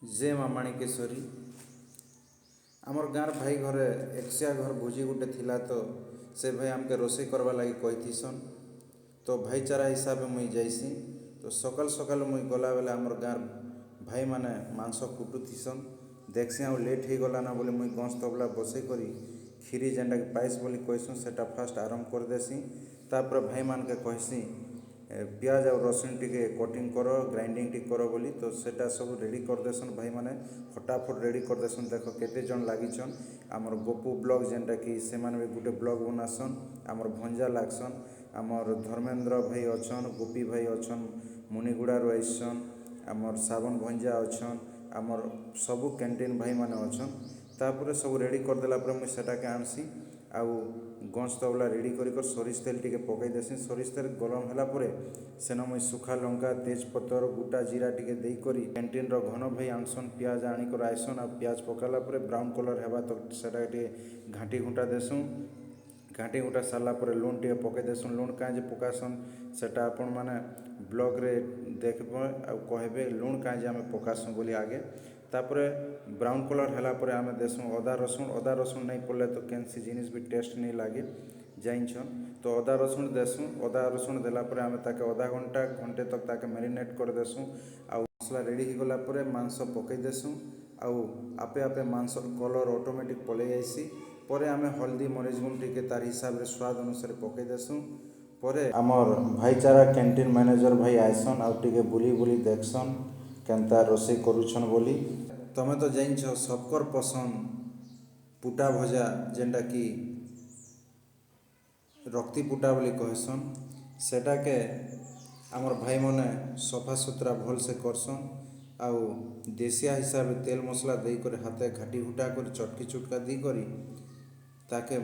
जे माँ माणिकेश्वरी आमर गाँव भाई घरे एकसिया घर भोजी गुटे थिला तो से भाई आमके रोषे करवा लगी कहीथिसन तो भाईचारा हिसाब मुई जाइसी तो सकाल सकाल मुई गला बेले आमर गाँव भाई माने मांस कुटुथिसन देखसी आउ लेट हो गला ना बोले मुई गंस तबला बसई करी खीरी जेनटा कि पायस बोली कहसूँ सेटा फास्ट आरंभ कर देसी तापर भाई मान के कहसी प्याज और रसुण टिके कटिंग कर ग्राइंडिंग टिके कर बोली तो सेटा सब रेडी कर देसन भाई माने फटाफट रेडी कर देसन देख केते जन लागिछन आमर गोपू ब्लॉग जेनटा कि से माने भी गुटे ब्लॉग बनासन आमर भंजा लागसन आमर धर्मेंद्र भाई अछन गोपी भाई अछन मुनिगुड़ारू आइसन आमर सावन भंजा अछन आमर सबू कैंटीन भाई माने अछन तापर सब रेडी कर देला पर मुई सेटाके आनसी आउ गंस तबला रेडी कर सरिष तेल टिके पकई देसी सरिष तेल गरम होला परे सेन मुई सुखा लंका तेजपतर गोटा जीरा टिके देई करी कैंटीन रो घन भाई आनसन प्याज आनिकर आइसन आ प्याज पकाला परे ब्राउन कलर हेबा तो सेटा टिके घाटी घुंटा देसुँ घाटी घुंटा सारा पर लुण टिके पकई देसुँ लुण काजे पकासन सेटा आपण माने ब्लॉग रे देखबे आ कहबे लुण काजे आमे पकासुँ बोली आगे तापरे ब्राउन कलर होला परे आमे देसुँ अदा रसुण नहीं पड़ले तो केनसी जिनिस भी टेस्ट नहीं लागे जाइछन तो अदा रसुण देसुँ अदा रसुण देला परे आमे ताके आधा घंटा घंटे तक ताके मैरिनेट कर देसुँ आ मसला रेडी हो गला परे मांस पकई देसुँ आउ आपे आपे मांस कलर ऑटोमेटिक पलि आइसी परे आमे हल्दी मरीच गुण टिके तार हिसाब रे स्वाद अनुसार पकई देसुँ परे आमर भाईचारा कैंटीन मैनेजर भाई आइसन आउ टिके बुली बुली देखसन केनता रोषे करुछन बोली तमे तो जाइछ सबकर पसंद पुटा भजा जेनटा कि रक्ति पुटा बोली कहसन सेटाके आमर भाई मने सफा सुतरा भल से करसन आउ देसिया हिसाब तेल मसला देई कर हाथे घाटी घुटा कर चटकी चुटका दी करी ताके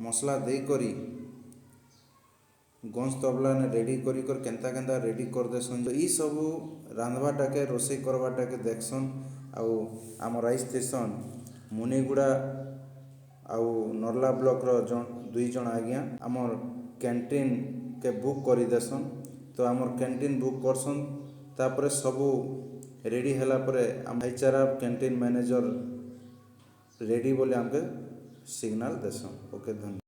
मसला देई करी गंस तबला ने रेडी करी कर केनता केनता रेडी कर देसन तो ई सबू रांधवाटाके रोषे करवाटाके देखसन आउ आमर आइस स्टेशन मुनिगुड़ा आउ नरला ब्लॉक रो दुई जन आज्ञा आमर कैंटीन के बुक कर देसन तो आमर कैंटीन बुक करसन तापरे सबू रेडी होला परे भाईचारा कैंटीन मैनेजर रेडी बोले आमके सिग्नल देसन ओके धन्यवाद।